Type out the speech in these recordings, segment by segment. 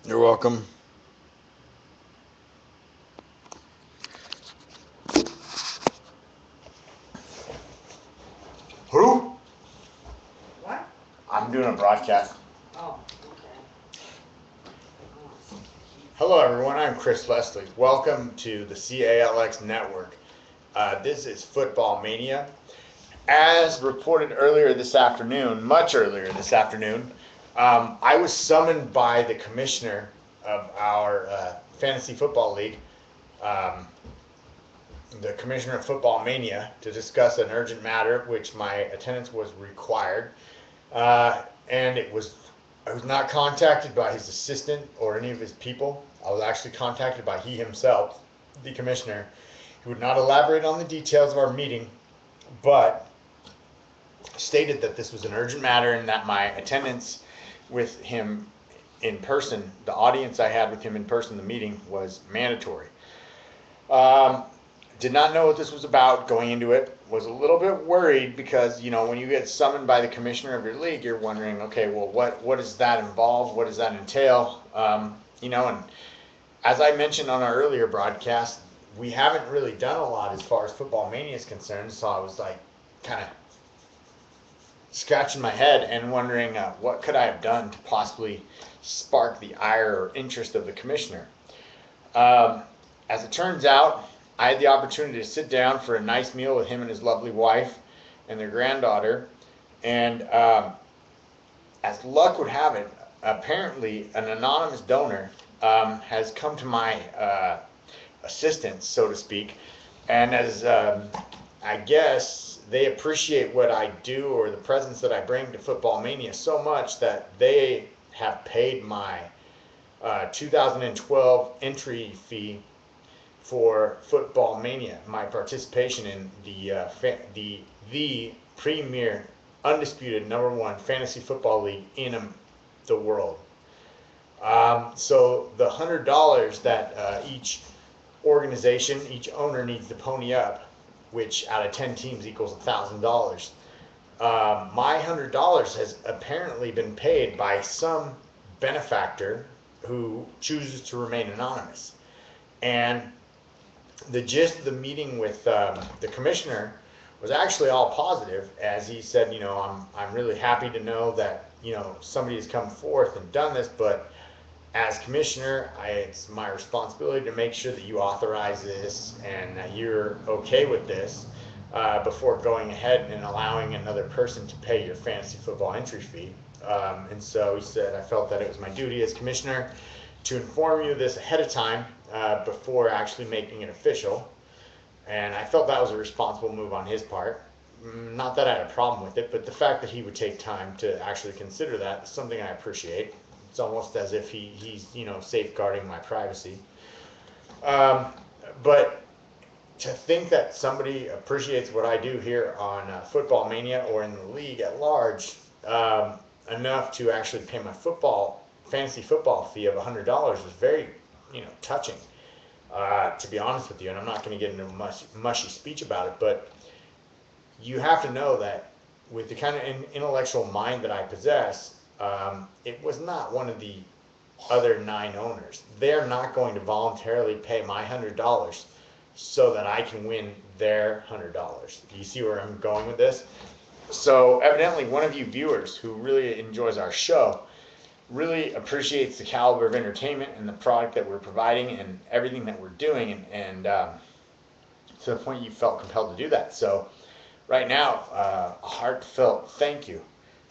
You're welcome. Who? What? I'm doing a broadcast. Oh, okay. Hello, everyone. I'm Chris Leslie. Welcome to the CAL-XNetwork. This is Football Mania. As reported earlier this afternoon, much earlier this afternoon, I was summoned by the commissioner of our fantasy football league, um, the commissioner of Football Mania, to discuss an urgent matter, which my attendance was required. And I was not contacted by his assistant or any of his people. I was actually contacted by he himself, the commissioner. He would not elaborate on the details of our meeting, but stated that this was an urgent matter and that my attendance with him in person, the audience I had with him in person, the meeting, was mandatory. Um, did not know what this was about going into it. Was a little bit worried because, when you get summoned by the commissioner of your league, you're wondering, okay, well, what does that involve? What does that entail? And as I mentioned on our earlier broadcast, we haven't really done a lot as far as Football Mania is concerned. So I was like, kind of scratching my head and wondering what could I have done to possibly spark the ire or interest of the commissioner. Um, as it turns out, I had the opportunity to sit down for a nice meal with him and his lovely wife and their granddaughter. And as luck would have it, apparently an anonymous donor has come to my assistance, so to speak. And as I guess they appreciate what I do or the presence that I bring to Football Mania so much that they have paid my 2012 entry fee for Football Mania, my participation in the premier, undisputed #1 fantasy football league in the world. So the $100 that each organization, each owner needs to pony up, which out of 10 teams equals $1,000. My $100 has apparently been paid by some benefactor who chooses to remain anonymous. And the gist of the meeting with the commissioner was actually all positive, as he said, I'm really happy to know that somebody has come forth and done this, but as commissioner, it's my responsibility to make sure that you authorize this and that you're okay with this before going ahead and allowing another person to pay your fantasy football entry fee. And so he said, I felt that it was my duty as commissioner to inform you of this ahead of time before actually making it official. And I felt that was a responsible move on his part. Not that I had a problem with it, but the fact that he would take time to actually consider that is something I appreciate. It's almost as if he's safeguarding my privacy. But to think that somebody appreciates what I do here on Football Mania or in the league at large enough to actually pay my fantasy football fee of $100 was very touching. To be honest with you, and I'm not going to get into a mushy speech about it, but you have to know that with the kind of intellectual mind that I possess, it was not one of the other 9 owners. They're not going to voluntarily pay my $100 so that I can win their $100. Do you see where I'm going with this? So evidently one of you viewers who really enjoys our show really appreciates the caliber of entertainment and the product that we're providing and everything that we're doing, and to the point you felt compelled to do that. So right now, a heartfelt thank you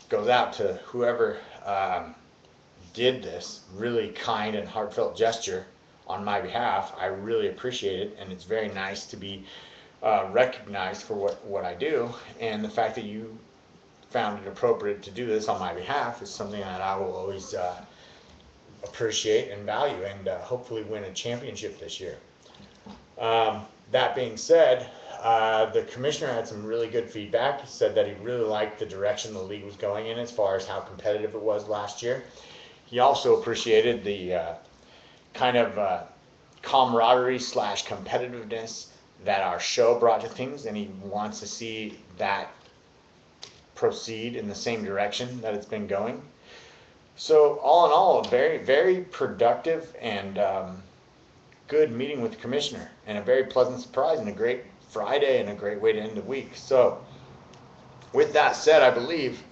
goes out to whoever did this really kind and heartfelt gesture on my behalf. I really appreciate it, and it's very nice to be recognized for what I do, and the fact that you found it appropriate to do this on my behalf is something that I will always appreciate and value, and hopefully win a championship this year. That being said, the commissioner had some really good feedback. He said that he really liked the direction the league was going in as far as how competitive it was last year. He also appreciated the kind of camaraderie / competitiveness that our show brought to things, and he wants to see that proceed in the same direction that it's been going. So all in all, a very, very productive and good meeting with the commissioner, and a very pleasant surprise, and a great Friday, and a great way to end the week. So with that said, I believe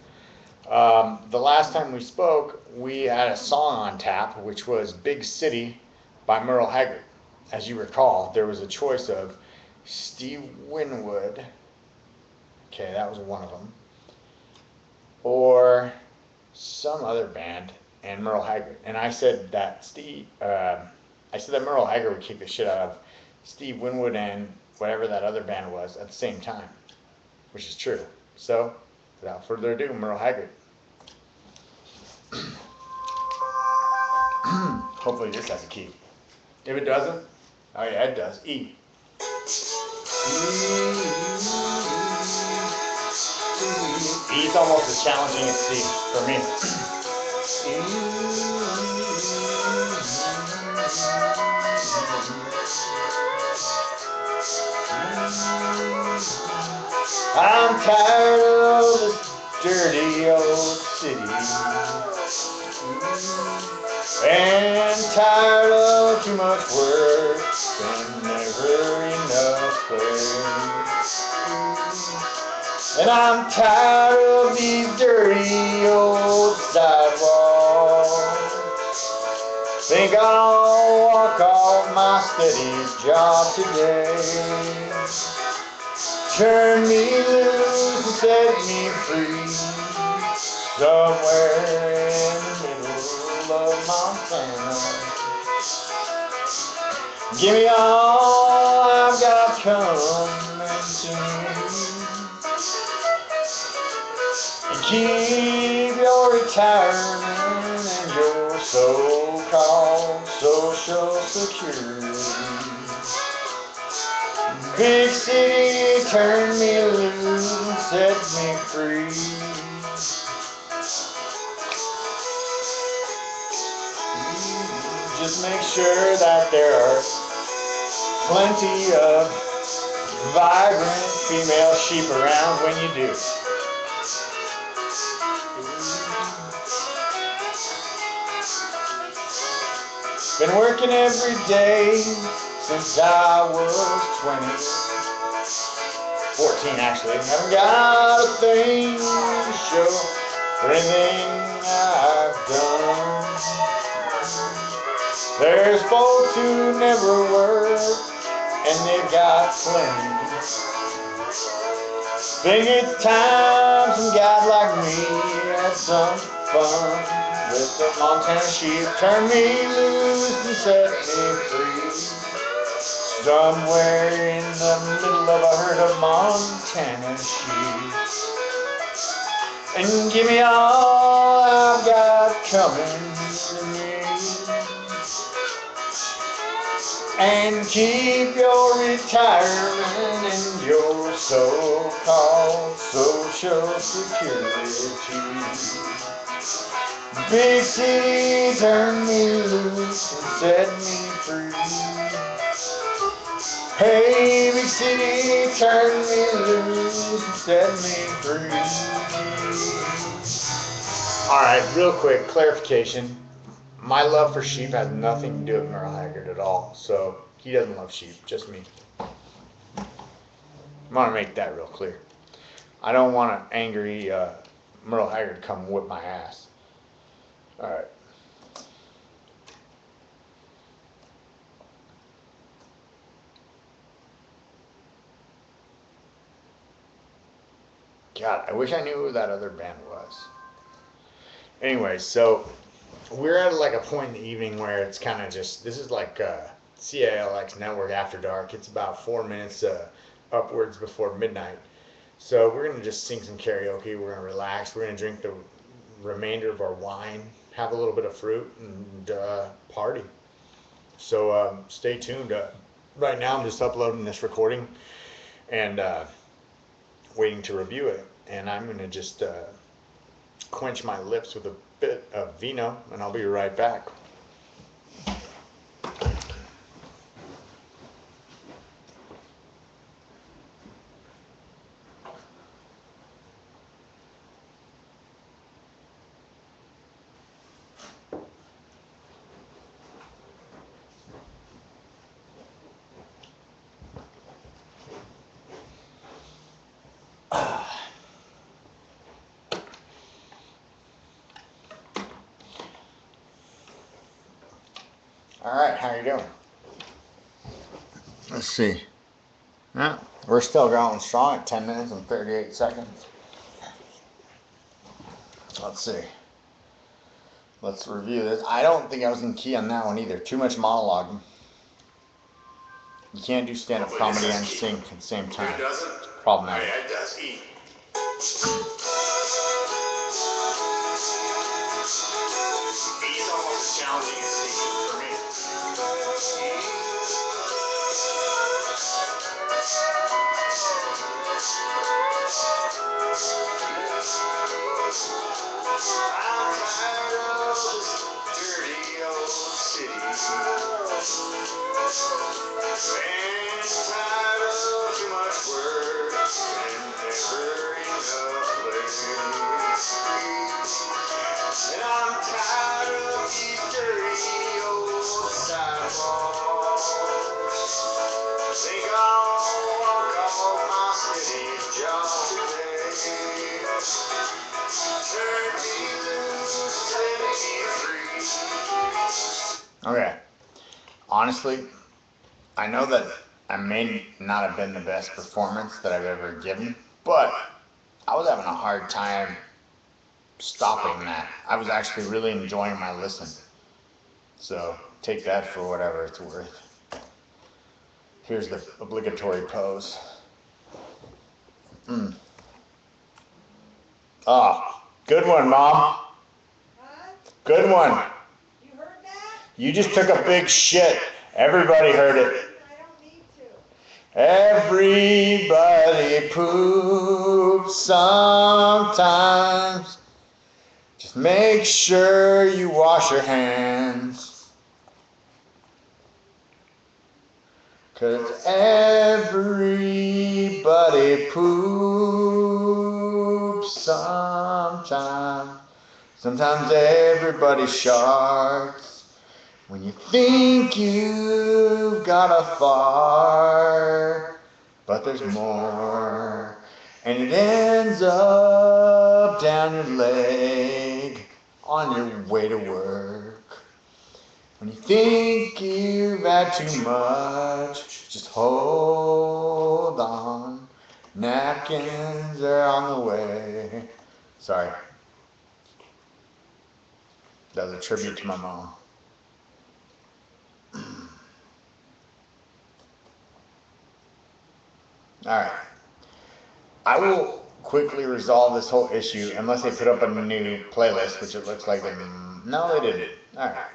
the last time we spoke, we had a song on tap, which was Big City by Merle Haggard. As you recall, there was a choice of Steve Winwood, okay, that was one of them, or some other band, and Merle Haggard. And I said that Merle Haggard would kick the shit out of Steve Winwood and whatever that other band was at the same time, which is true. So, without further ado, Merle Haggard. Hopefully this has a key. If it doesn't, oh yeah, it does. E. E's almost as challenging as C for me. I'm tired of this dirty old city, and tired of too much work and never enough play. And I'm tired of these dirty old sidewalks. Think I'll walk off my steady job today. Turn me loose and set me free, somewhere in the middle of Montana. Give me all I've got coming to me, and keep your retirement and your so-called social security. Big city, turn me loose and set me free. Just make sure that there are plenty of vibrant female sheep around when you do. Been working every day since I was 20. 14 actually. Haven't got a thing to show for anything I've done. There's folks who never work and they've got plenty. Think it's time some guys like me had some fun with the Montana sheep. Turn me loose and set me free, somewhere in the middle of a herd of Montana sheep. And give me all I've got coming to me, and keep your retirement and your so-called social security. Big city, turn me loose and set me free. Hey, big city, turn me loose and set me free. Alright, real quick, clarification. My love for sheep has nothing to do with Merle Haggard at all, so he doesn't love sheep, just me. I want to make that real clear. I don't want an angry Merle Haggard come whip my ass. Alright. God, I wish I knew who that other band was. Anyway, so we're at like a point in the evening where it's kind of just, this is like CAL-XNetwork After Dark. It's about 4 minutes upwards before midnight. So we're going to just sing some karaoke. We're going to relax. We're going to drink the remainder of our wine, have a little bit of fruit, and party. So stay tuned. Right now I'm just uploading this recording and waiting to review it. And I'm going to just quench my lips with a bit of vino, and I'll be right back. All right, how you doing? Let's see. Yeah, we're still going strong at 10 minutes and 38 seconds. Let's see. Let's review this. I don't think I was in key on that one either. Too much monologue. You can't do stand-up comedy and sing at the same time. It doesn't? Problematic. Yeah, it does. E. E's almost as challenging as C for me. I'm tired of this dirty old city. And tired of too much work and never enough play. And I'm tired of these dirty old sidewalks. Think I'll walk off my city job today. Turn me loose, set me free. Okay. Honestly, I know that I may not have been the best performance that I've ever given, but I was having a hard time stopping that. I was actually really enjoying my listen. So take that for whatever it's worth. Here's the obligatory pose. Ah, good one, Mom. Huh? Good one. You heard that? You just took a big shit. Everybody heard it. I don't need to. Everybody poops sometimes. Just make sure you wash your hands. 'Cause everybody poops sometimes. Sometimes everybody sharks. When you think you've got a fart, but there's more. And it ends up down your leg on your way to work. When you think you've had too much, just hold on. Napkins are on the way. Sorry. That was a tribute to my mom. Alright. I will quickly resolve this whole issue unless they put up a new playlist, which it looks like they... No, they didn't. Alright.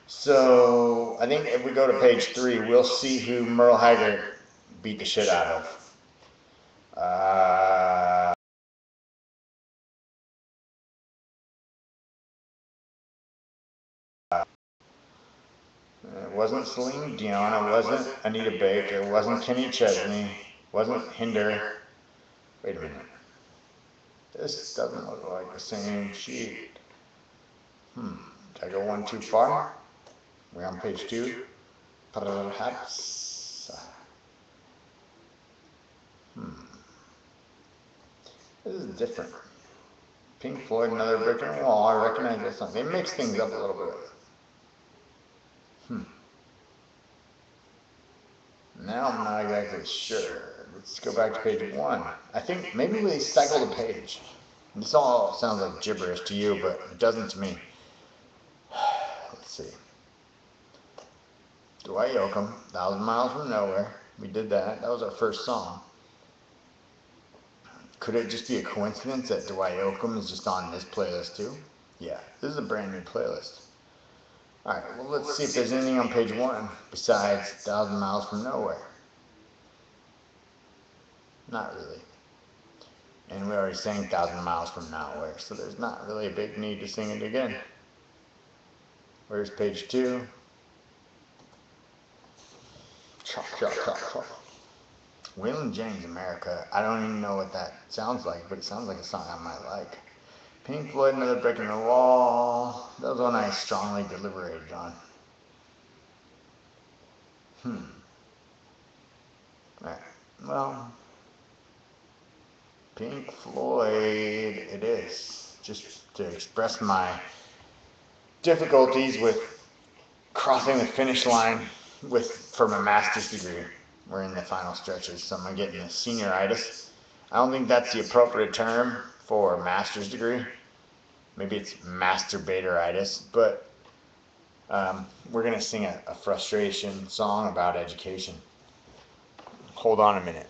So, I think if we go to page 3, we'll see who Merle Haggard beat the shit out of. It wasn't Celine Dion, it wasn't Anita Baker, it wasn't Kenny Chesney, it wasn't Hinder. Wait a minute. This doesn't look like the same sheet. Did I go one too far? We're on page 2. Perhaps. This is different. Pink Floyd, Another Brick in the Wall. I recognize that song. They mix things up a little bit. Now I'm not exactly sure. Let's go back to page 1. I think maybe we cycled a page. This all sounds like gibberish to you, but it doesn't to me. Let's see. Dwight Yoakam, 1,000 Miles from Nowhere. We did that. That was our first song. Could it just be a coincidence that Dwight Yoakam is just on this playlist too? Yeah, this is a brand new playlist. Alright, well let's see if there's anything on page 1 besides 1,000 Miles from Nowhere. Not really. And we already sang 1,000 Miles from Nowhere, so there's not really a big need to sing it again. Where's page 2? Chop, chop, chop, chop. Waylon Jennings, America. I don't even know what that sounds like, but it sounds like a song I might like. Pink Floyd, Another Brick in the Wall. That was one I strongly deliberated on. Alright, well, Pink Floyd it is. Just to express my difficulties with crossing the finish line for my master's degree. We're in the final stretches, so I'm getting a senioritis. I don't think that's the appropriate term for a master's degree. Maybe it's masturbatoritis, but we're gonna sing a frustration song about education. Hold on a minute.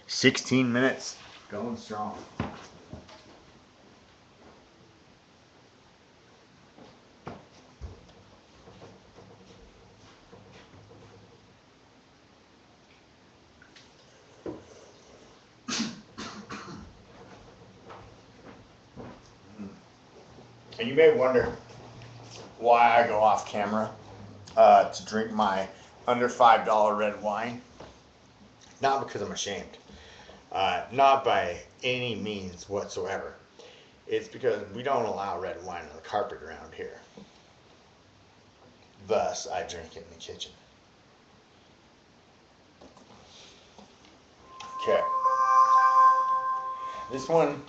"16 minutes, going strong." And you may wonder why I go off camera to drink my under $5 red wine. Not because I'm ashamed. Not by any means whatsoever. It's because we don't allow red wine on the carpet around here. Thus, I drink it in the kitchen. Okay. This one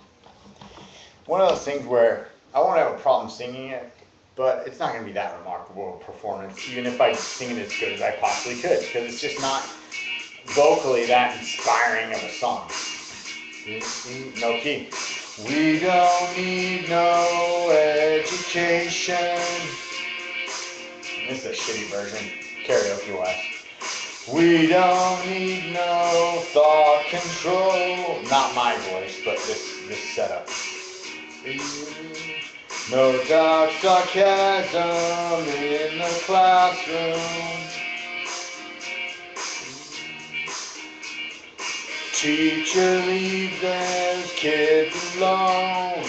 of those things where I won't have a problem singing it, but it's not going to be that remarkable a performance, even if I sing it as good as I possibly could, because it's just not vocally that inspiring of a song. No key. We don't need no education. This is a shitty version, karaoke wise. We don't need no thought control. Not my voice, but this setup. No dark sarcasm in the classroom. Teacher, leave those kids alone.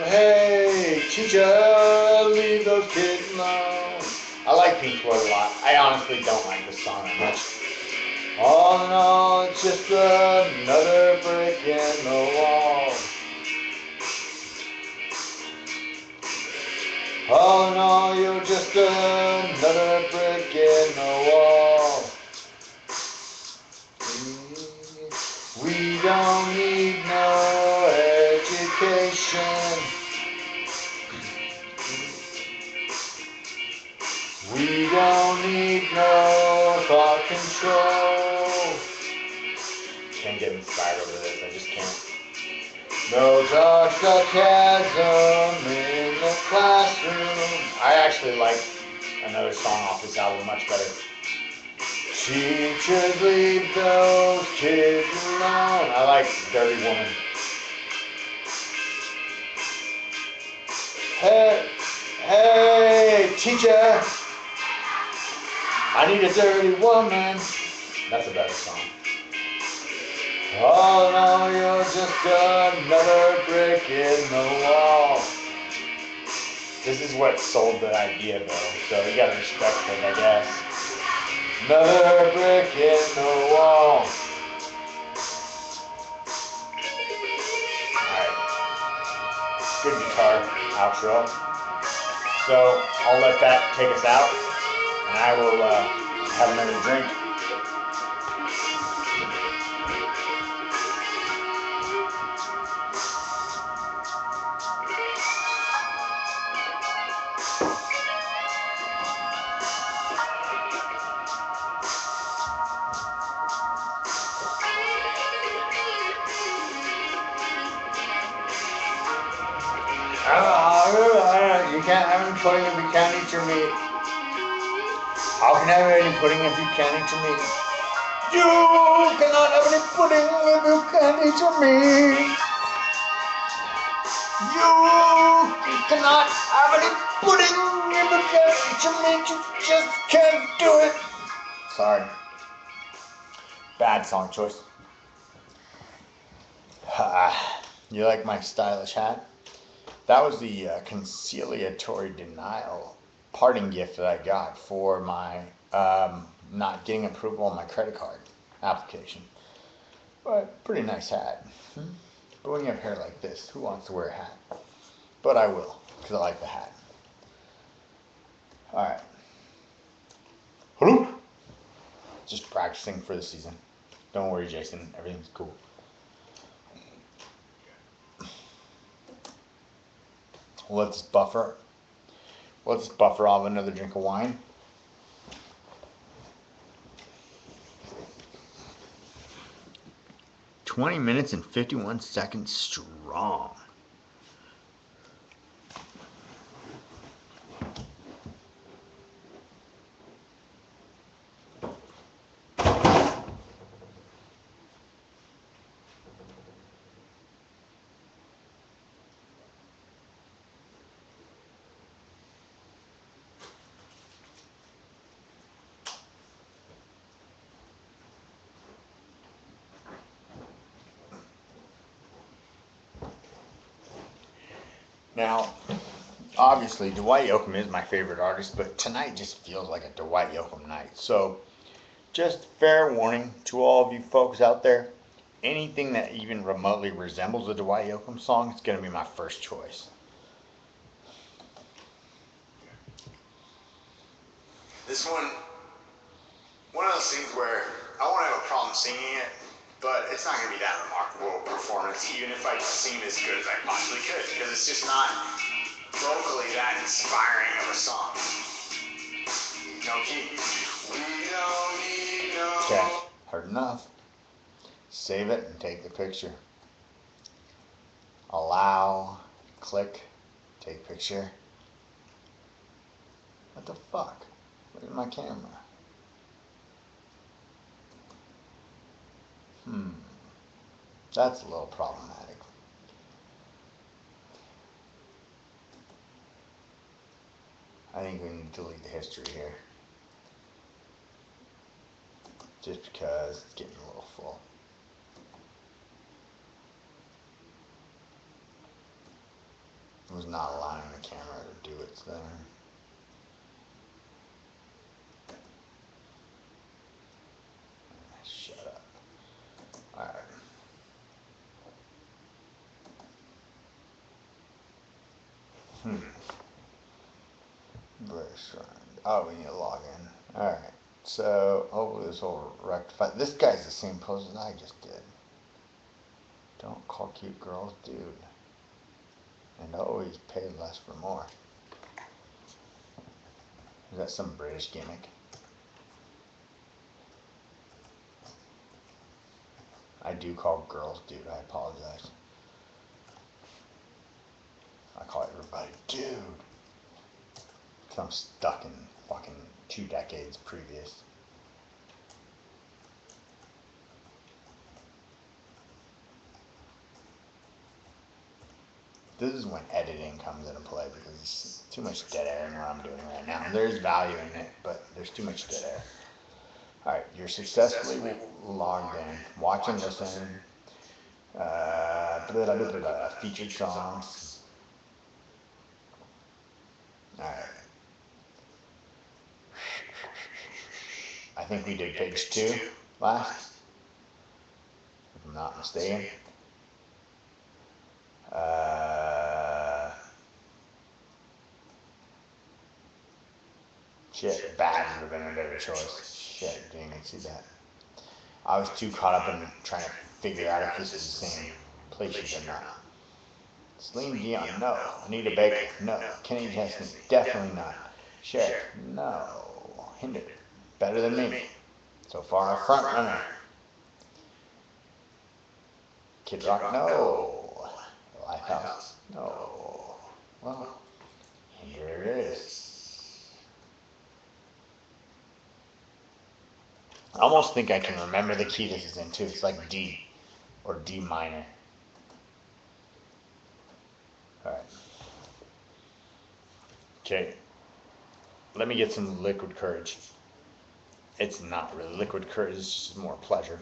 Hey, teacher, leave those kids alone. I like Pink Floyd a lot. I honestly don't like this song that much. All in all, it's just another brick in the wall. All in all, you're just another brick in the wall. We don't need no education. We don't need no thought control. Can't get inspired over this, I just can't. No dark sarcasm in the classroom. I actually like another song off this album much better. Teachers, leave those kids alone. I like Dirty Woman. Hey, teacher, I need a dirty woman. That's a better song. Oh no, you're just another brick in the wall. This is what sold the idea though, so you gotta respect it, I guess. Another brick in the wall. Alright. Good guitar outro. So I'll let that take us out, and I will have another drink. You can't have any pudding if you can't eat your meat. How can you have any pudding if you can't eat your meat? You cannot have any pudding if you can't eat your meat. You cannot have any pudding if you can't eat your meat. You just can't do it. Sorry. Bad song choice. You like my stylish hat? That was the conciliatory denial parting gift that I got for my not getting approval on my credit card application. But pretty nice hat. But when you have hair like this, who wants to wear a hat? But I will, because I like the hat. Alright. Just practicing for the season. Don't worry, Jason. Everything's cool. Let's buffer. Let's buffer off another drink of wine. "20 minutes and 51 seconds strong." Now, obviously, Dwight Yoakam is my favorite artist, but tonight just feels like a Dwight Yoakam night. So, just fair warning to all of you folks out there, anything that even remotely resembles a Dwight Yoakam song is going to be my first choice. This one of those things where I won't have a problem singing it, but it's not going to be that remarkable performance, even if I sing as good as I possibly could, because it's just not vocally that inspiring of a song. No key. We don't need no. Okay, heard enough. Save it and take the picture. Allow, click, take picture. What the fuck? Where's my camera? That's a little problematic. I think we need to delete the history here. Just because it's getting a little full. It was not allowing the camera to do its thing. Shut up. Alright. Oh, we need to log in. Alright. So, hopefully this will rectify. This guy's the same pose as I just did. Don't call cute girls dude. And always pay less for more. Is that some British gimmick? I do call girls dude. I apologize. I call everybody dude. Because I'm stuck in fucking 2 decades previous. This is when editing comes into play because there's too much dead air in what I'm doing right now. There's value in it, but there's too much dead air. Alright, you're successfully logged in. Watch and listen. Featured songs. Alright. I think we did page 2 last, if I'm not mistaken. Shit, bad would have been a better choice. Shit, didn't even see that. I was too caught up in trying to figure out if this is the same places or not. Celine Dion, no. Anita Baker, no. Kenny Chesney, definitely not. Cher, no. Hinder, better than me. So far, a front runner. Kid Rock, no. Lifehouse, no. Well, here it is. I almost think I can remember the key this is in too. It's like D or D minor. Alright. Okay. Let me get some liquid courage. It's not really liquid courage, it's just more pleasure.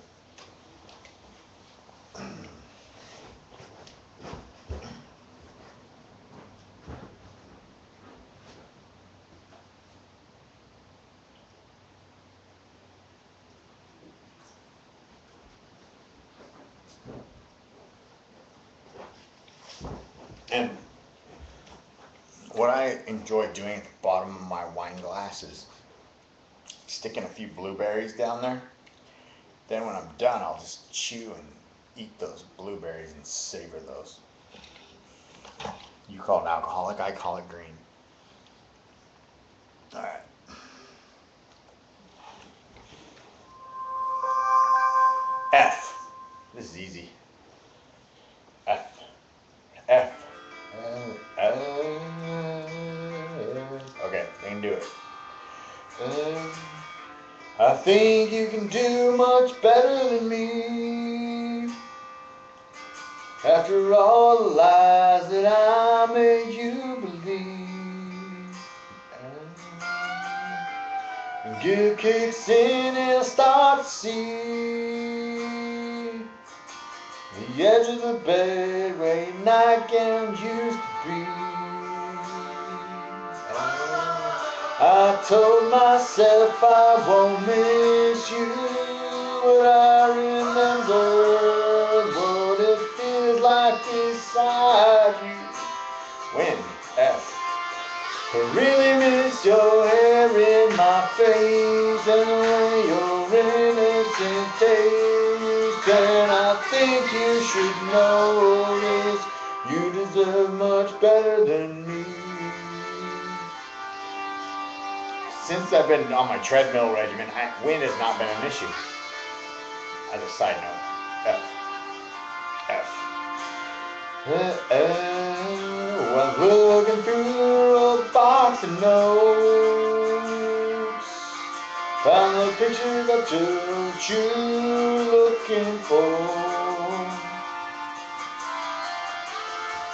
And what I enjoy doing at the bottom of my wine glass is sticking a few blueberries down there. Then when I'm done, I'll just chew and eat those blueberries and savor those. You call it alcoholic, I call it green. All right. F. This is easy. F. F. Okay, we can do it. I think you can do much better than me. After all the lies that I made you believe. And give kicks in and start to see the edge of the bed where your nightgown used to be. I told myself I won't miss you, but I remember what it feels like beside you. When F. I really miss your hair in my face and the way your innocent taste. And I think you should know this. You deserve much better than me. Since I've been on my treadmill regimen, wind has not been an issue. As a side note, F. Was looking through a box of notes, found the pictures I took you looking for.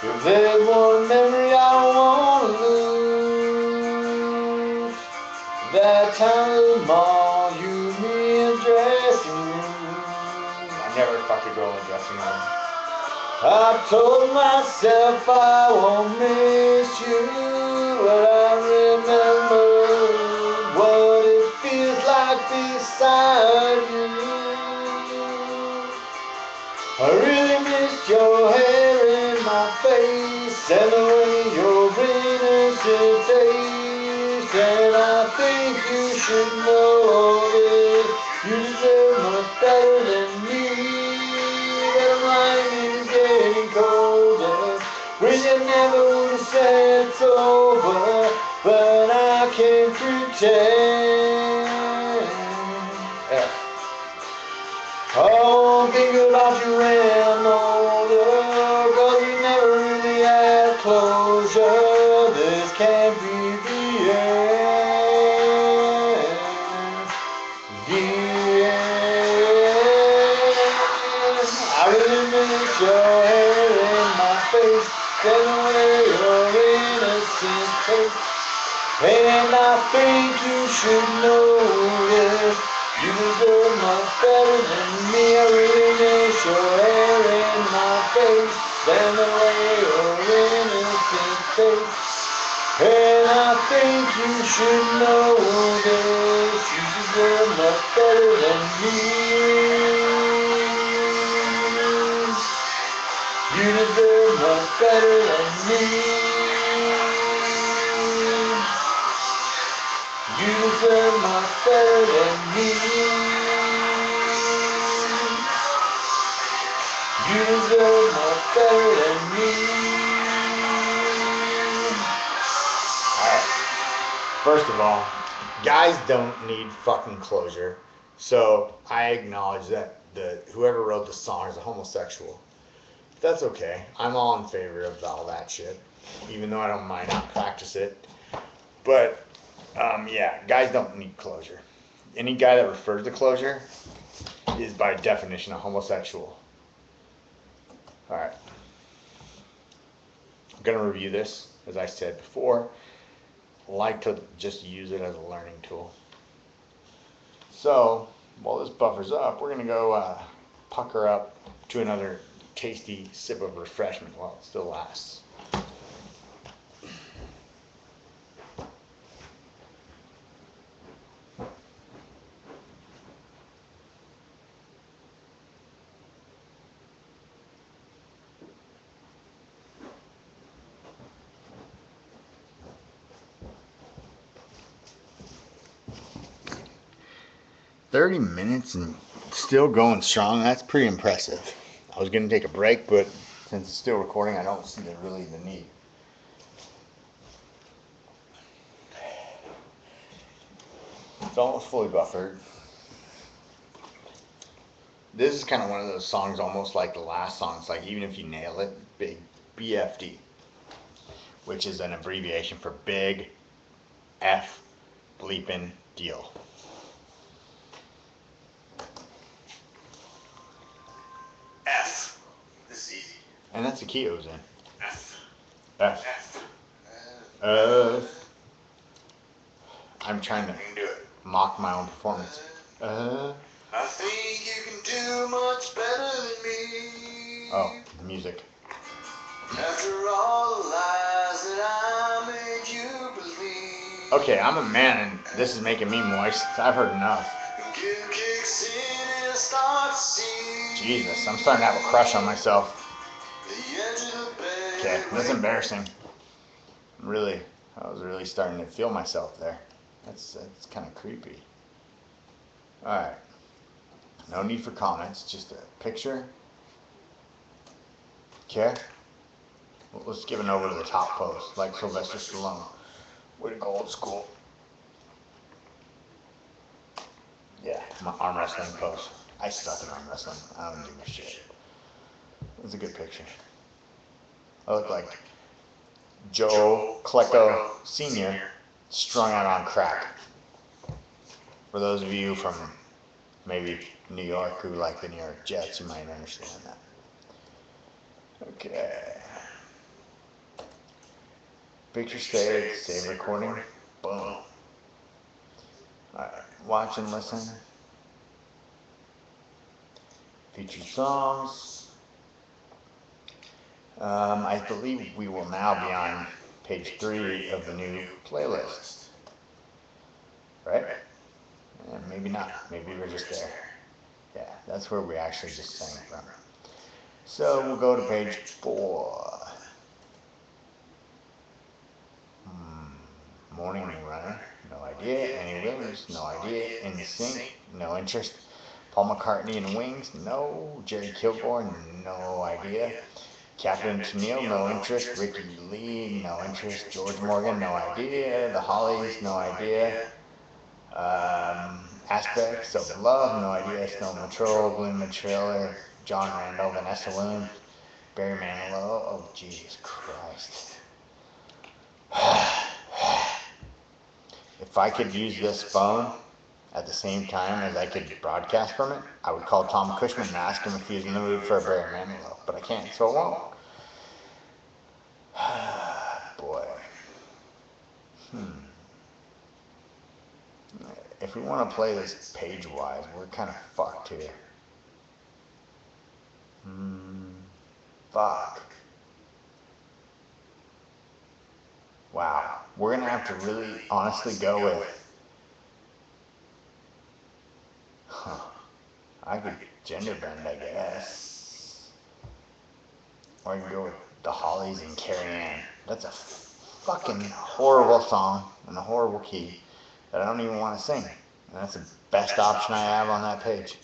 If there's one memory I don't want to lose, that time at the mall, you, me, and dressing room. I never fucked a girl in a dressing room. I told myself I won't miss you, but I remember what it feels like beside you. I really miss your hair in my face and the way your innocent taste. And I think you should know this. You deserve much better than me. That lightning is getting colder. Wish I never would have said it's over, but I can't pretend. Yeah. I won't think about you when I'm older, 'cause we never really had closure. This can't be the end. The end. I really miss your hair in my face, and the way your innocent face. And I think you should know this. You deserve much better than me. I really miss your hair in my face and the way your innocent face. And I think you should know this. You deserve much better than me. You deserve much better than me. You deserve much better than me. You deserve much better than me. Alright. First of all, guys don't need fucking closure. So I acknowledge that whoever wrote the song is a homosexual. That's okay. I'm all in favor of all that shit. Even though I don't mind not practice it. But yeah, guys don't need closure. Any guy that refers to closure is by definition a homosexual. Alright. I'm going to review this, as I said before. I like to just use it as a learning tool. So, while this buffers up, we're going to go pucker up to another tasty sip of refreshment while it still lasts. $30 minutes and Still going strong. That's pretty impressive. I was gonna take a break, but since it's still recording, I don't see really the need. It's almost fully buffered. This is kind of one of those songs, almost like the last song. It's like even if you nail it, big BFD, which is an abbreviation for big F bleeping deal. F. This is easy. And that's the key it was in. F. F. F. I'm trying to You can do it. mock my own performance. I think you can do much better than me. Oh, the music. After all the lies that I made you believe. Okay, I'm a man and this is making me moist. I've heard enough. Guilt kicks in and I start to see. Jesus, I'm starting to have a crush on myself. The edge of the bed. Okay, that's embarrassing. I was really starting to feel myself there. That's kind of creepy. Alright. No need for comments, just a picture. Okay. Well, let's give an over to the top pose, like Sylvester Stallone. Way to go, old school. Yeah, my arm wrestling pose. I suck at arm wrestling. I don't give a shit. It's a good picture. I look like Joe Klecko Sr. strung out on crack. For those of you from maybe New York who like the New York Jets, you might understand that. Okay. Picture saved, save recording. Boom. Alright, watch and listen. Featured songs. I believe we will now be on page 3 of the new playlist. Right? Maybe not. Maybe we're just there. Yeah, that's where we actually just sang from. So we'll go to page 4. Morning Runner, no idea. Annie Williams, no idea. In Sync, no interest. Paul McCartney and Wings, no. Jerry Kilgore, no idea. Captain Tennille, no interest. Ricky Lee, no interest. George Morgan, no idea. The Hollies, no idea. Aspects of Love, no idea. Snow Patrol, Gloom and Trailer, John Randall, Vanessa Williams, Barry Manilow. Oh, Jesus Christ. If I could use this phone at the same time as I could broadcast from it, I would call Tom Cushman and ask him if he was in the mood for a Barry Manilow. But I can't, so I won't. Boy. If we want to play this page-wise, we're kind of fucked here. Fuck. Wow. We're going to have to really honestly go with... I could gender bend, I guess. Or I can go with the Hollies and Carrie Ann. That's a fucking horrible song in a horrible key that I don't even want to sing. And that's the best option I have on that page.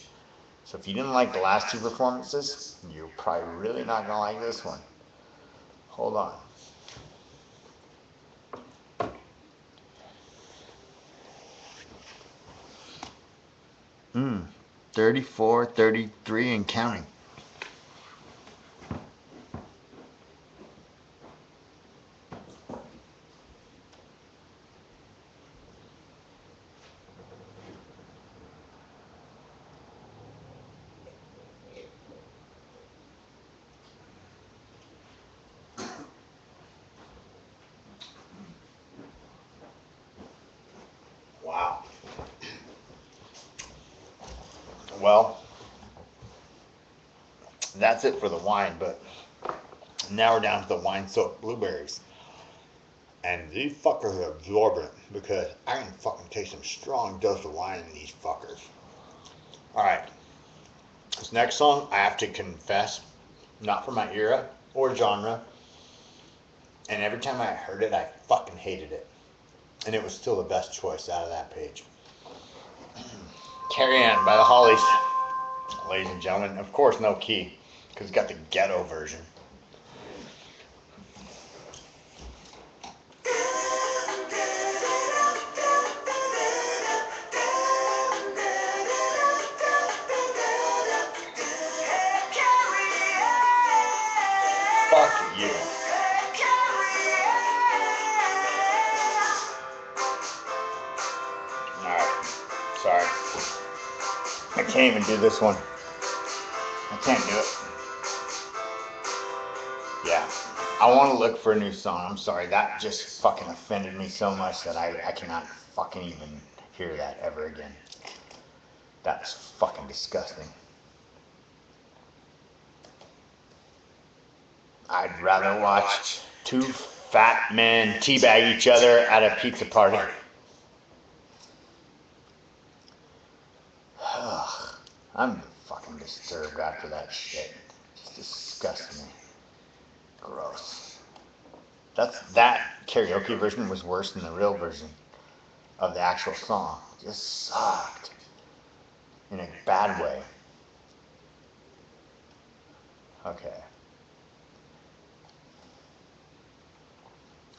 So if you didn't like the last 2 performances, you're probably really not going to like this one. Hold on. 34, 33 and counting. Wow. Well, that's it for the wine, but now we're down to the wine-soaked blueberries. And these fuckers are absorbent because I can fucking taste some strong dose of wine in these fuckers. Alright. This next song, I have to confess, not from my era or genre. And every time I heard it, I fucking hated it. And it was still the best choice out of that page. Carrie Ann by the Hollies. ladies and gentlemen. Of course, no key, because it's got the ghetto version. Fuck you. Alright, sorry. I can't even do this one. I can't do it. Yeah. I want to look for a new song. I'm sorry. That just fucking offended me so much that I cannot fucking even hear that ever again. That's fucking disgusting. I'd rather watch two fat men teabag each other at a pizza party. Ugh, I'm fucking disturbed after that shit. It's disgusting me. Gross. That karaoke version was worse than the real version of the actual song. It just sucked. In a bad way. Okay.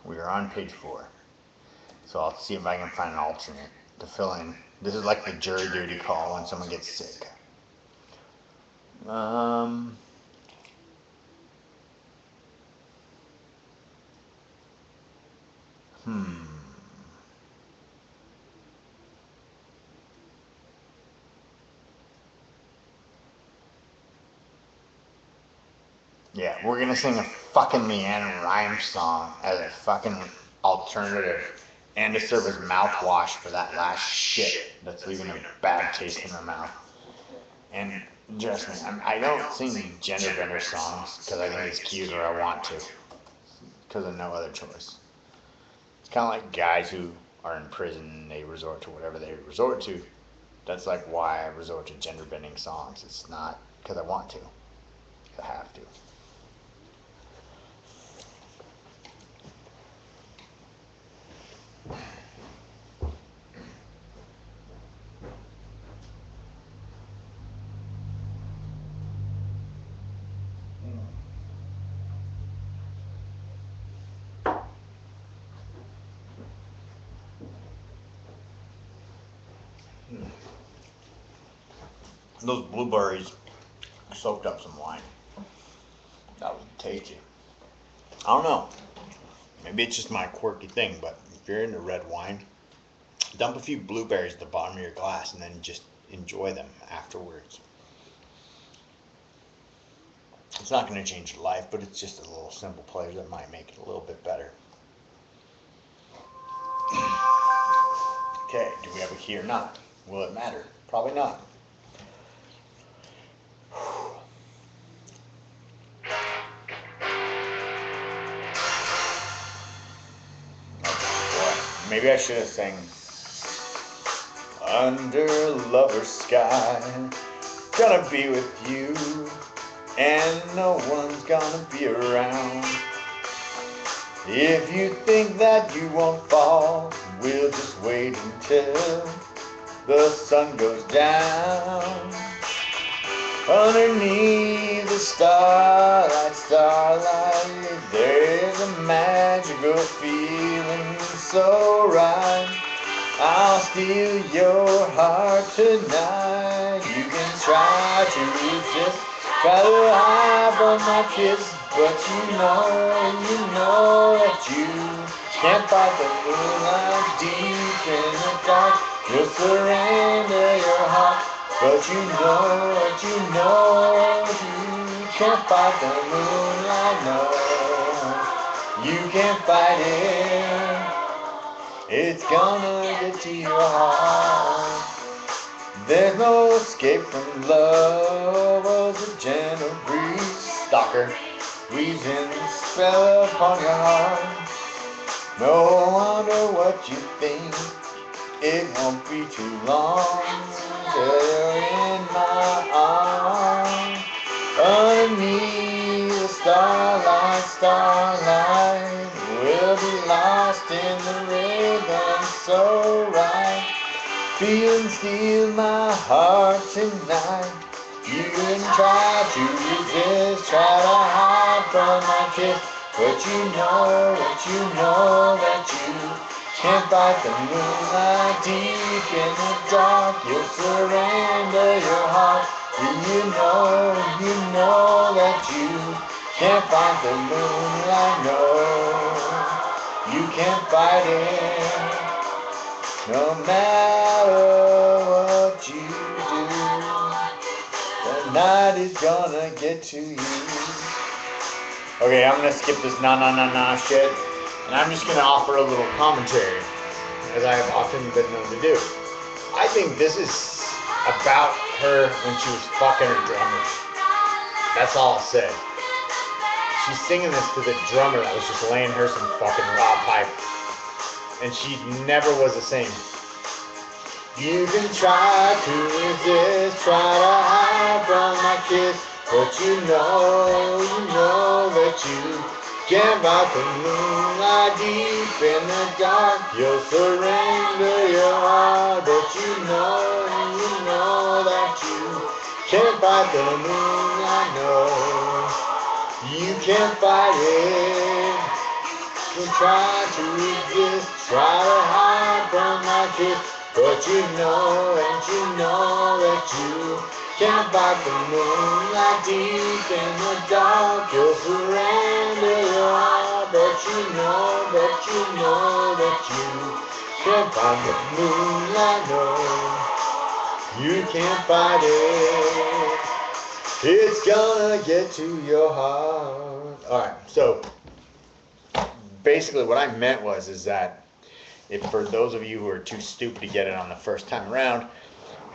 We are on page 4. So I'll see if I can find an alternate to fill in. This is like the jury duty call when someone gets sick. Yeah, we're gonna sing a fucking Leanne Rimes song as a fucking alternative and to serve as mouthwash for that last shit that's leaving a bad taste in her mouth. And trust me, I don't sing gender bender songs because I think it's cute or I want to, because of no other choice. It's kind of like guys who are in prison and they resort to whatever they resort to. That's like why I resort to gender bending songs. It's not because I want to. I have to. Those blueberries soaked up some wine. That was tasty. I don't know. Maybe it's just my quirky thing, but if you're into red wine, dump a few blueberries at the bottom of your glass and then just enjoy them afterwards. It's not going to change your life, but it's just a little simple pleasure that might make it a little bit better. Okay, do we have a key or not? Will it matter? Probably not. Maybe I should have sang Under a Lover's Sky, gonna be with you, and no one's gonna be around. If you think that you won't fall, we'll just wait until the sun goes down. Underneath the starlight, there's a magical feeling so right. I'll steal your heart tonight. You can try to resist, try to hide from my kiss, but you know that you can't fight the moonlight deep in the dark. You'll surrender your heart, but you can't fight the moonlight, no. You can't fight it. It's gonna get to your heart. There's no escape from love as a gentle breeze. Stalker weaves in the spell upon your heart. No wonder what you think. It won't be too long till you're in my arms. Underneath the starlight, we'll be lost in the rhythm so right. Feel and steal my heart tonight. You can try to resist, try to hide from my kiss, but you know that you can't fight the moonlight deep in the dark. You'll surrender your heart. Do you know that you can't fight the moonlight? No, you can't fight it. No matter what you do, the night is gonna get to you. Okay, I'm gonna skip this na shit, and I'm just gonna offer a little commentary, as I have often been known to do. I think this is about her when she was fucking her drummers. That's all I'll say. She's singing this to the drummer that was just laying her some fucking raw pipe. And she never was the same. You can try to resist, try to hide from my kiss, but you know that you can't fight the moonlight deep in the dark. You'll surrender your heart, but you know that you can't fight the moonlight. No, you can't fight it. You try to resist, try to hide from my kiss, but you know that you can't fight the moonlight deep in the dark. You'll surrender your heart, but you know that you can't fight the moonlight. No, you can't fight it. It's gonna get to your heart. All right, so basically what I meant is that if for those of you who are too stupid to get it on the first time around,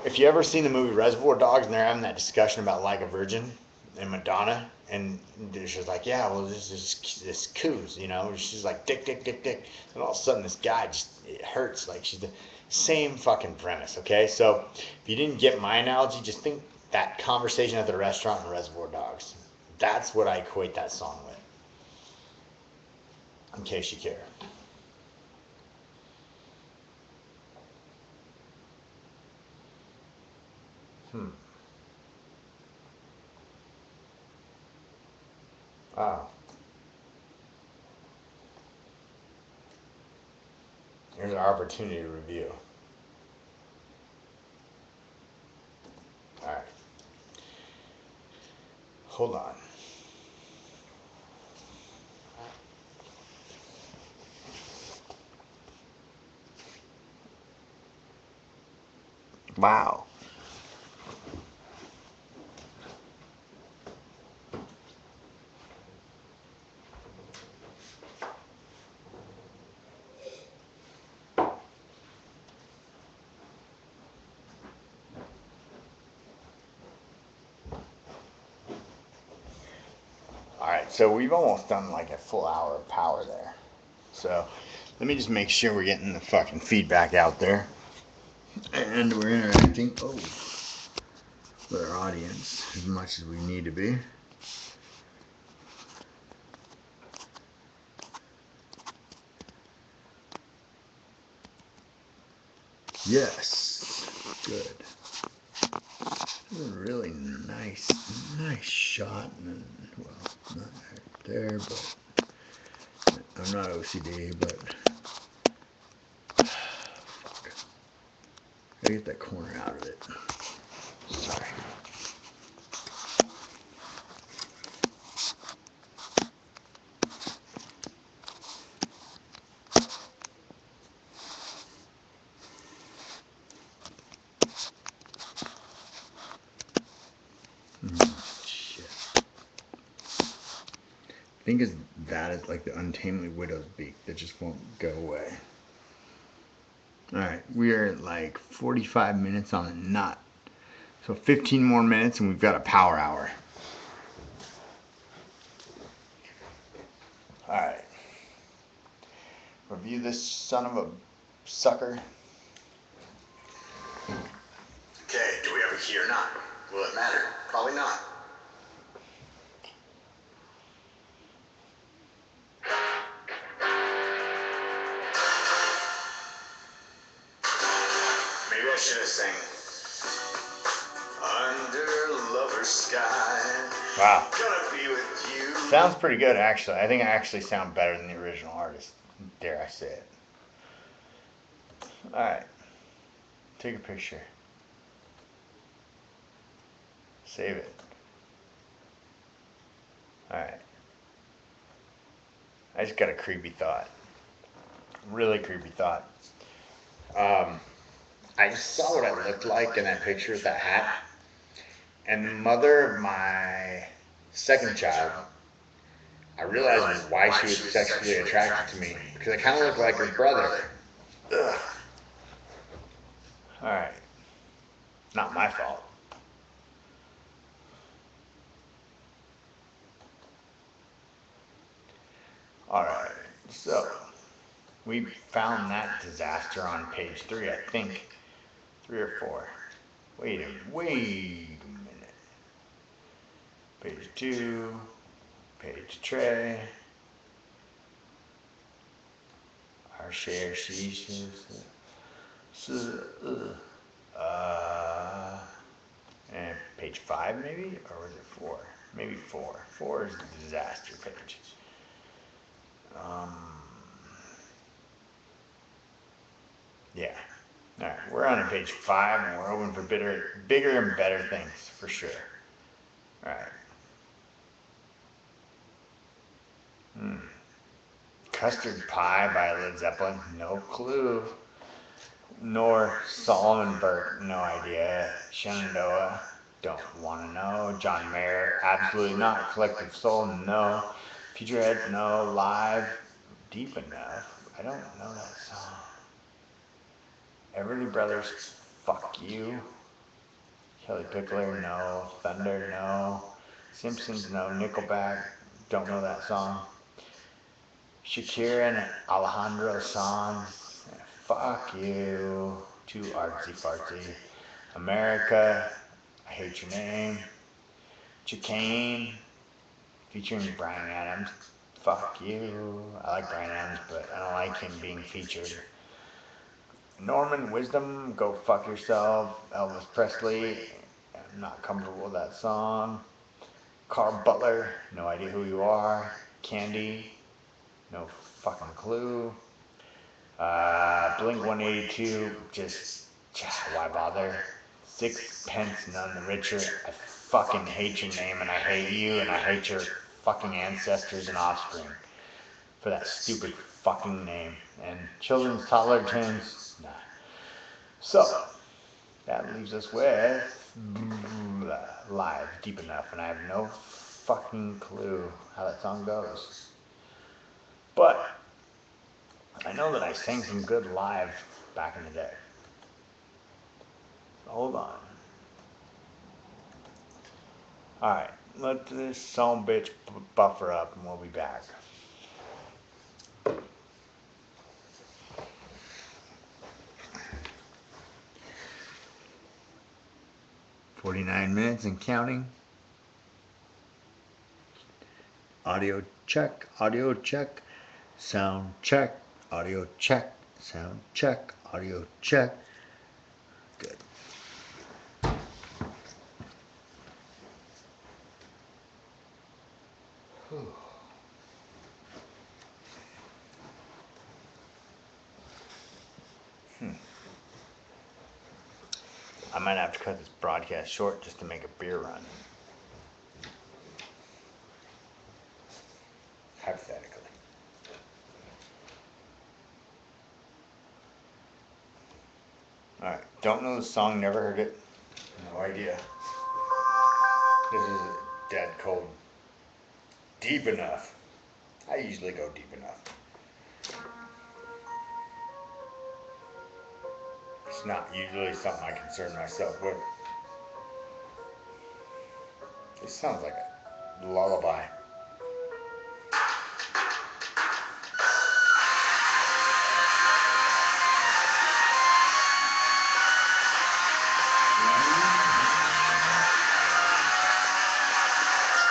if you ever seen the movie Reservoir Dogs and they're having that discussion about Like a Virgin and Madonna, and she's like, yeah, well, this coos, you know, she's like dick, and all of a sudden this guy it hurts, like she's the same fucking premise. Okay, so if you didn't get my analogy, just think that conversation at the restaurant in Reservoir Dogs. That's what I equate that song with, in case you care. Wow. Here's our opportunity to review. All right. Hold on. Wow. Alright, so we've almost done like a full hour of power there. So let me just make sure we're getting the fucking feedback out there. And we're interacting with our audience as much as we need to be. Yes. Good. Really nice shot. And, well, not right there, but I'm not OCD, but fuck. Gotta get that corner out of it. Sorry. Shit. I think that is like the untamely widow's beak that just won't go away. Alright, we are at like 45 minutes on the nut. So 15 more minutes and we've got a power hour. Alright. Review this son of a sucker. Okay, do we have a key or not? Will it matter? Probably not. Maybe I should have sang Under Love silver sky. Wow. Gonna be with you. Sounds pretty good, actually. I think I actually sound better than the original artist. Dare I say it. Alright. Take a picture. Save it. Alright. I just got a creepy thought. Really creepy thought. I saw what I looked like in that picture with that hat. And the mother of my second child, I realized why she was sexually attracted to me. Because I kind of look like her brother. Ugh. Alright. Not my fault. Alright, so we found that disaster on page 3, I think. 3 or 4. Wait a minute. Page 2, page tray. Our share sheets. And page 5 maybe? Or was it 4? Maybe 4. 4 is the disaster page. Yeah. Alright, we're on page 5 and we're hoping for bigger and better things, for sure. Alright. Custard Pie by Led Zeppelin, no clue. Nor Solomon Burke, no idea. Shenandoah, don't want to know. John Mayer, absolutely not. Collective Soul, no. Futurehead, no. Live, Deep Enough, I don't know that song. Everly Brothers, fuck you. Kelly Pickler, no. Thunder, no. Simpsons, no. Nickelback, don't know that song. Shakira and Alejandro Sanz, fuck you. Too artsy fartsy. America, I Hate Your Name. Chicane, featuring Bryan Adams, fuck you. I like Bryan Adams, but I don't like him being featured. Norman Wisdom, Go Fuck Yourself. Elvis Presley, I'm not comfortable with that song. Carl Butler, no idea who you are. Candy, no fucking clue. Blink 182, just why bother? Sixpence None the Richer. I fucking hate your name and I hate you and I hate your fucking ancestors and offspring for that stupid fucking name. And children's toddler tunes, nah. So that leaves us with Live, Deep Enough, and I have no fucking clue how that song goes. But I know that I sang some good live back in the day. Hold on. Alright, let this son bitch buffer up and we'll be back. "49 minutes and counting. Audio check, sound check, audio check, sound check, audio check." Good. Whew. I might have to cut this broadcast short just to make a beer run. Hypothetically. Alright, don't know the song, never heard it. No idea. This is dead cold. Deep Enough. I usually go deep enough. It's not usually something I concern myself with. This sounds like a lullaby.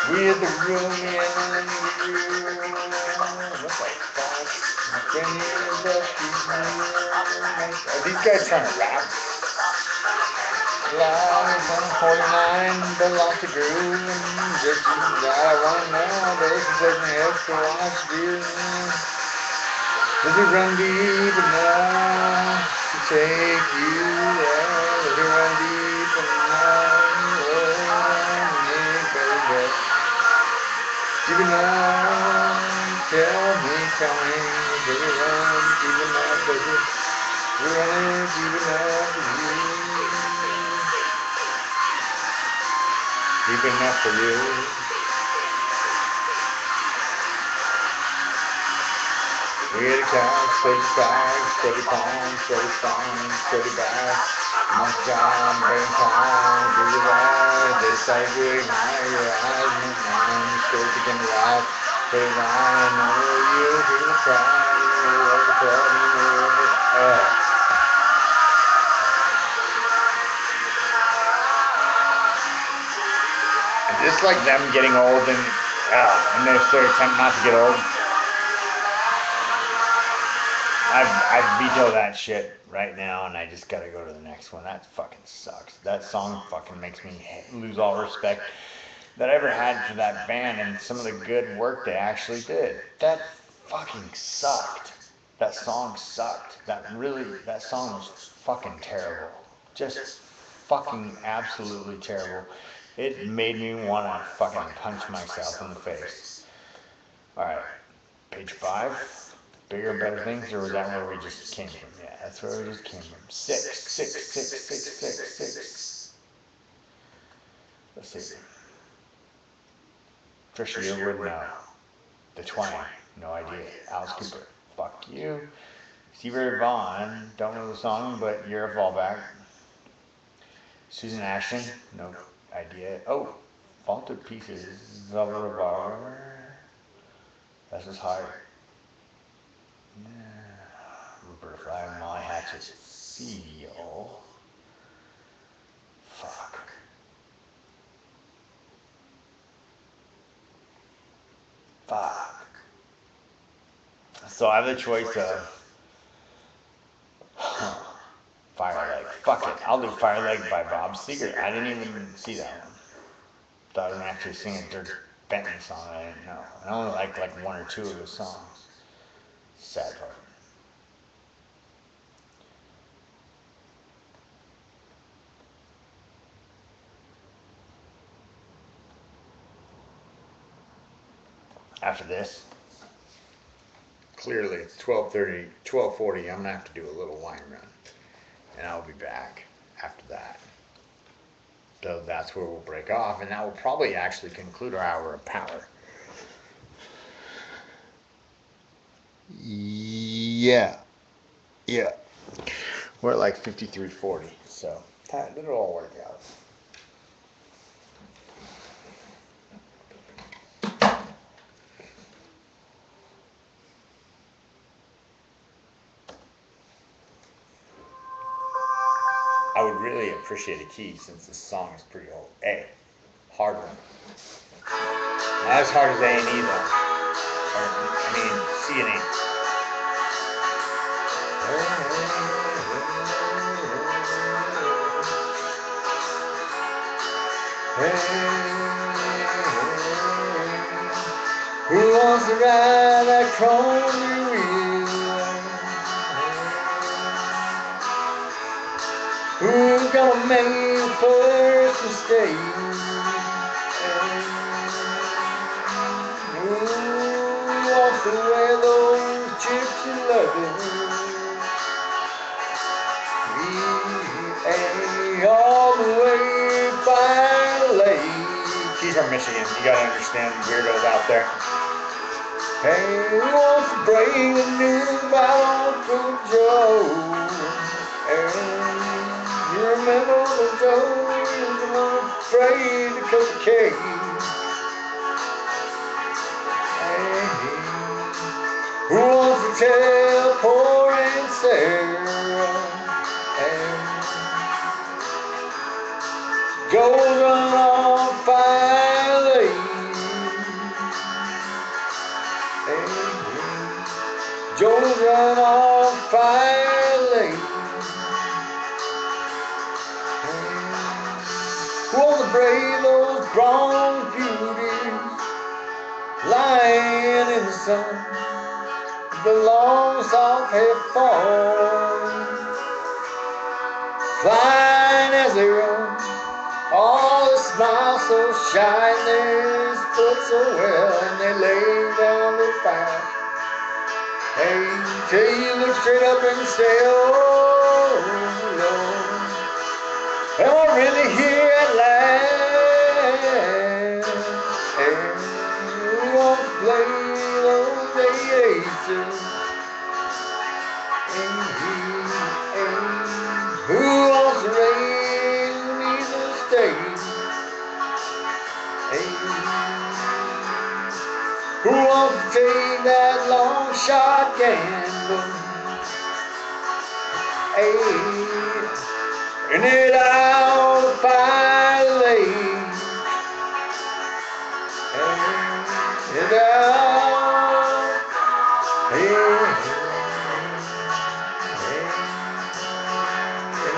With the room in what the fuck? My friend is up. Are these guys trying to rap? Lies on 49 belong to groove and just I wanna know there's a place in hell to watch you. Does it run deep enough to take you there? Does it run deep enough? Baby. Deep enough, tell me, does it run deep enough, baby? Does it run deep enough for you? Deep enough for you. We had a couch, steady side, steady palm, steady spine, steady back. Month job, brain time, do the right. This I do ignite your eyes, my mind, straight again to rock. Put it on, I know you, hear the cry, you know what the problem is. Just like them getting old and they're sort of attempt not to get old. I veto that shit right now, and I just gotta go to the next one. That fucking sucks. That song fucking makes me lose all respect that I ever had for that band and some of the good work they actually did. That fucking sucked. That song sucked. That song was fucking terrible. Just fucking absolutely terrible. It made me want to fucking punch myself in the face. Alright, page 5. Bigger and better things, or was that where we just came from? Yeah, that's where we just came from. 6. Let's see. Trisha Yearwood, no. The Twang, no idea. Alice Cooper, fuck you. Stevie Ray Vaughan, don't know the song, but you're a fallback. Susan Ashton, no idea. Oh, Vaulted Pieces, Velvet Revolver. That's just hard. Rupert Fly, Molly Hatchet, Seal. Fuck. So I have the choice of Fire Leg. Fuck it. I'll do Fire Leg by Bob Seger. I didn't even see that one. Thought I was actually singing a Dirk Benton song. I didn't know. I only like one or two of his songs. Sad part. After this, clearly it's 12:30, 12:40. I'm gonna have to do a little wine run, and I'll be back after that. So that's where we'll break off, and that will probably actually conclude our hour of power. Yeah. We're at like 53:40, so it'll all work out. I would really appreciate a key since this song is pretty old. A. Hard one. Not as hard as A and E though. C and E. Who wants to ride that crony wheel? Who's gonna make the first mistake? Who wants to wear those gypsy leathers? All the way by the lake. She's from Michigan. You gotta understand the weirdos out there. Hey, who wants to bring a new bottle to Joe? And you remember the Joe was afraid to cut the cake. Hey, who wants to tell poor Aunt Sarah? And goes on Fire Lane. Joe's run on Fire Lane. brave those bronze beauties lying in the sun. The long soft hair falling, flying as they run. All the smiles so shy and their foot so well, and they lay down to fight. Hey, till you look straight up and say, oh Lord, am I really here at last? And we won't play those aces. Who wants to raise me the stage? Who wants to take that long shot gamble? And it out by the lake. And it out. And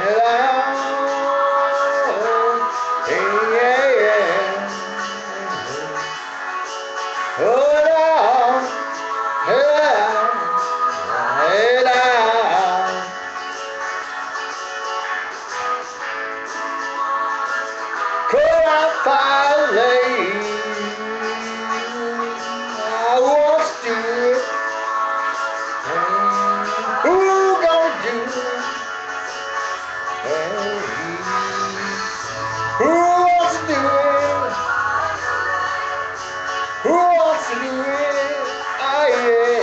it out. Oh, down, down, down. Could I finally? I want to do it. Who gonna do it? Who wants to do it? Who wants to do it? Oh yeah.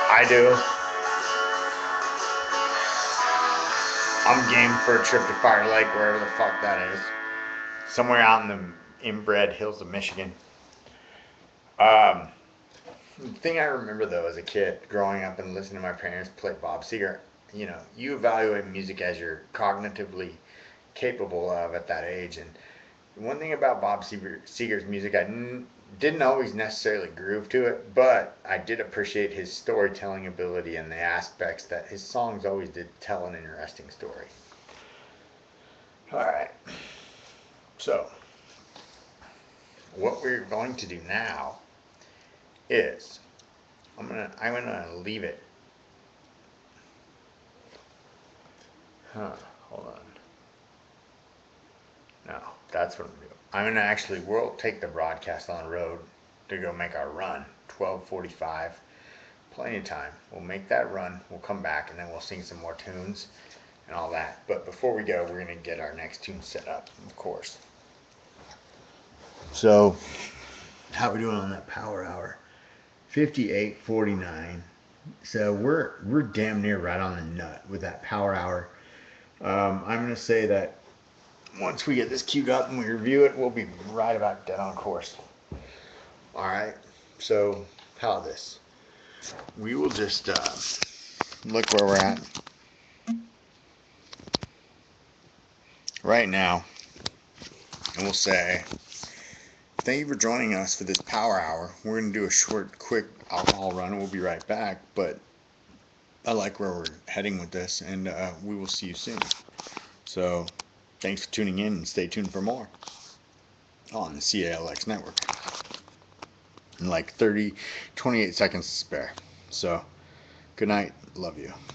I do. I'm game for a trip to Fire Lake, wherever the fuck that is. Somewhere out in the inbred hills of Michigan. The thing I remember though as a kid, growing up and listening to my parents play Bob Seger, you know, you evaluate music as you're cognitively capable of at that age. And one thing about Bob Seger's music, didn't always necessarily groove to it, but I did appreciate his storytelling ability and the aspects that his songs always did tell an interesting story. All right. So, what we're going to do now is I'm gonna leave it. Hold on. No, that's what I'm doing. We'll take the broadcast on the road to go make our run. 12:45. Plenty of time. We'll make that run. We'll come back and then we'll sing some more tunes and all that. But before we go, we're gonna get our next tune set up, of course. So, how we doing on that power hour? 58:49. So we're damn near right on the nut with that power hour. I'm gonna say that once we get this queued up and we review it, we'll be right about dead on course. All right. So how this? We will just look where we're at right now, and we'll say thank you for joining us for this power hour. We're gonna do a short, quick alcohol run, and we'll be right back. But I like where we're heading with this, and we will see you soon. So thanks for tuning in, and stay tuned for more on the CAL-X network. In like 28 seconds to spare. So good night. Love you.